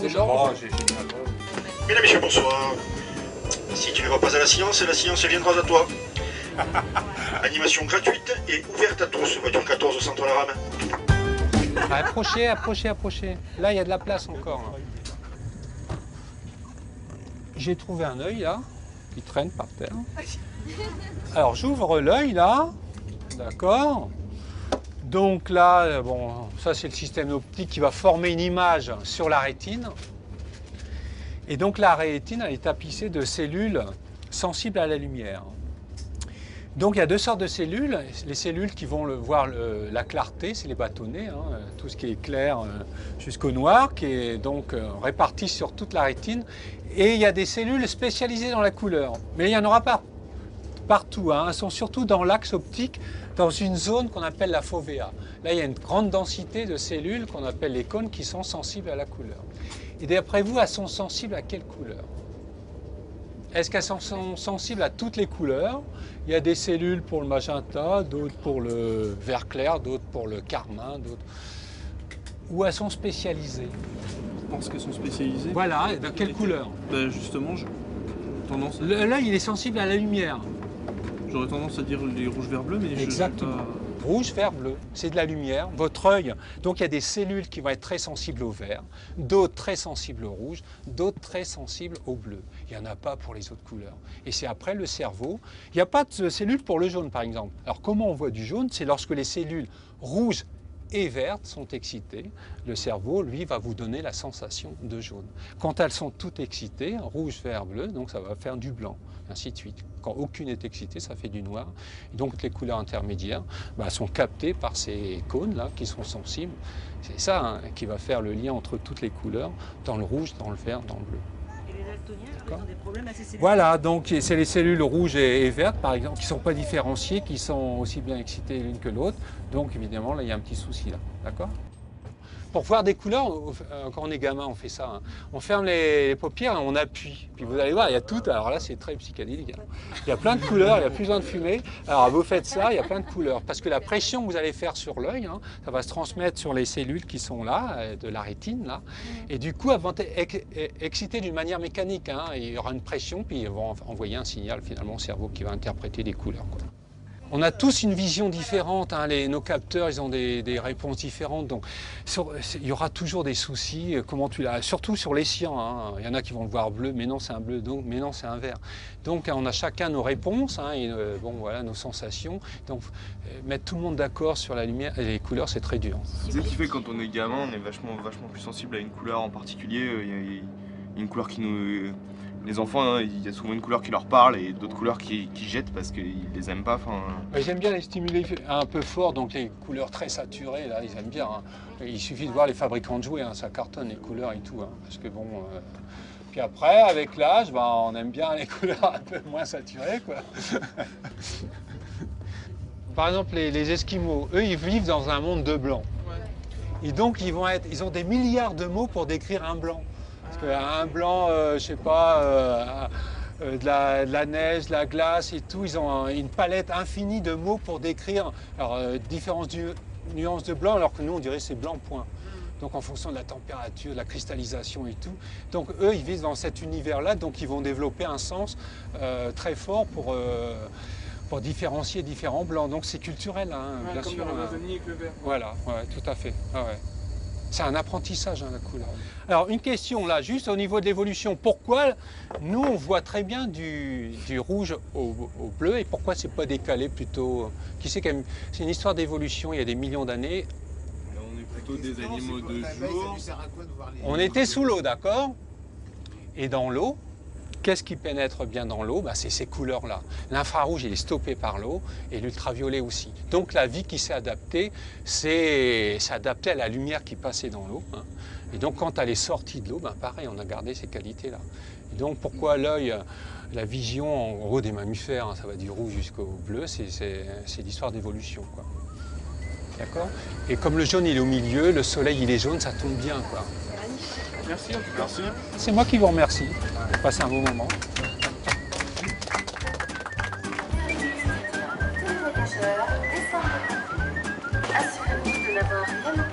C'est l'orange. Mesdames et messieurs, bonsoir. Si tu ne vas pas à la séance viendra à toi. Animation gratuite et ouverte à tous. Voiture 14 centre la rame. Approchez, approchez, approchez. Là, il y a de la place encore. Là. J'ai trouvé un œil là, qui traîne par terre. Alors j'ouvre l'œil là, d'accord. Donc là, bon, ça c'est le système optique qui va former une image sur la rétine. Et donc la rétine, elle est tapissée de cellules sensibles à la lumière. Donc il y a deux sortes de cellules. Les cellules qui vont voir la clarté, c'est les bâtonnets, hein, tout ce qui est clair jusqu'au noir, qui est donc réparti sur toute la rétine. Et il y a des cellules spécialisées dans la couleur. Mais il n'y en aura pas partout. Hein. Elles sont surtout dans l'axe optique, dans une zone qu'on appelle la fovea. Là, il y a une grande densité de cellules qu'on appelle les cônes qui sont sensibles à la couleur. Et d'après vous, elles sont sensibles à quelle couleur? Est-ce qu'elles sont sensibles à toutes les couleurs? Il y a des cellules pour le magenta, d'autres pour le vert clair, d'autres pour le carmin, d'autres... Ou elles sont spécialisées? Je pense qu'elles sont spécialisées. Voilà, dans quelle couleur? Ben justement, tendance à... L'œil, il est sensible à la lumière. J'aurais tendance à dire les rouges, vert, bleu, mais exactement. Rouge, vert, bleu, c'est de la lumière. Votre œil, donc il y a des cellules qui vont être très sensibles au vert, d'autres très sensibles au rouge, d'autres très sensibles au bleu. Il n'y en a pas pour les autres couleurs. Et c'est après le cerveau. Il n'y a pas de cellules pour le jaune, par exemple. Alors comment on voit du jaune? C'est lorsque les cellules rouges et vertes sont excitées. Le cerveau, lui, va vous donner la sensation de jaune. Quand elles sont toutes excitées, rouge, vert, bleu, donc ça va faire du blanc, ainsi de suite. Quand aucune n'est excitée, ça fait du noir. Et donc les couleurs intermédiaires sont captées par ces cônes-là qui sont sensibles. C'est ça hein, qui va faire le lien entre toutes les couleurs, dans le rouge, dans le vert, dans le bleu. Et les daltoniens, ils ont des problèmes à ces cellules? Voilà, donc c'est les cellules rouges et vertes, par exemple, qui ne sont pas différenciées, qui sont aussi bien excitées l'une que l'autre. Donc évidemment, là, il y a un petit souci, là. D'accord? Pour voir des couleurs, quand on est gamin, on fait ça. Hein. On ferme les paupières et on appuie. Puis vous allez voir, il y a tout. Alors là, c'est très psychédélique. Hein. Il y a plein de couleurs, il n'y a plus besoin de fumer. Alors vous faites ça, il y a plein de couleurs. Parce que la pression que vous allez faire sur l'œil, hein, ça va se transmettre sur les cellules qui sont là, de la rétine. Là. Et du coup, elles vont être excitées d'une manière mécanique. Hein. Il y aura une pression, puis ils vont envoyer un signal finalement au cerveau qui va interpréter des couleurs. Quoi. On a tous une vision différente, hein. Nos capteurs ils ont des réponses différentes, donc il y aura toujours des soucis, surtout sur les siens, hein. Il y en a qui vont le voir bleu, mais non c'est un bleu, donc, mais non c'est un vert. Donc on a chacun nos réponses, hein, et, voilà, nos sensations, donc mettre tout le monde d'accord sur la lumière et les couleurs c'est très dur. C'est ce qui fait que quand on est gamin, on est vachement plus sensible à une couleur en particulier, il y a une couleur qui nous... Les enfants, hein, il y a souvent une couleur qui leur parle et d'autres couleurs qui jettent parce qu'ils les aiment pas. J'aime bien les stimuler un peu fort, donc les couleurs très saturées, là, ils aiment bien. Hein. Il suffit de voir les fabricants de jouets, hein, ça cartonne les couleurs et tout. Hein, parce que bon, puis après, avec l'âge, on aime bien les couleurs un peu moins saturées, quoi. Par exemple, les Esquimaux, eux, ils vivent dans un monde de blanc. Et donc, ils ont des milliards de mots pour décrire un blanc. Parce qu'un blanc, je sais pas, de la neige, de la glace et tout, ils ont une palette infinie de mots pour décrire différentes nuances de blanc, alors que nous, on dirait que c'est blanc point. Donc en fonction de la température, de la cristallisation et tout. Donc eux, ils vivent dans cet univers-là, donc ils vont développer un sens très fort pour différencier différents blancs. Donc c'est culturel, hein, bien sûr. Comme l'Amazonie avec le vert. Voilà, ouais, tout à fait. Ah, ouais. C'est un apprentissage, hein, la couleur. Alors, une question là, juste au niveau de l'évolution. Pourquoi nous, on voit très bien du rouge au bleu et pourquoi c'est pas décalé plutôt? Qui sait quand c'est une histoire d'évolution il y a des millions d'années. On est plutôt des animaux de jour. On était sous l'eau, d'accord? Et dans l'eau, qu'est-ce qui pénètre bien dans l'eau? C'est ces couleurs-là. L'infrarouge, il est stoppé par l'eau et l'ultraviolet aussi. Donc la vie qui s'est adaptée, c'est adapté à la lumière qui passait dans l'eau. Hein. Et donc quand elle est sortie de l'eau, pareil, on a gardé ces qualités-là. Et donc pourquoi l'œil, la vision en gros des mammifères, hein, ça va du rouge jusqu'au bleu, c'est l'histoire d'évolution. D'accord? Et comme le jaune il est au milieu, le soleil il est jaune, ça tombe bien. Quoi. Merci, merci. C'est moi qui vous remercie. Passez un bon moment. Assurez-vous de n'avoir rien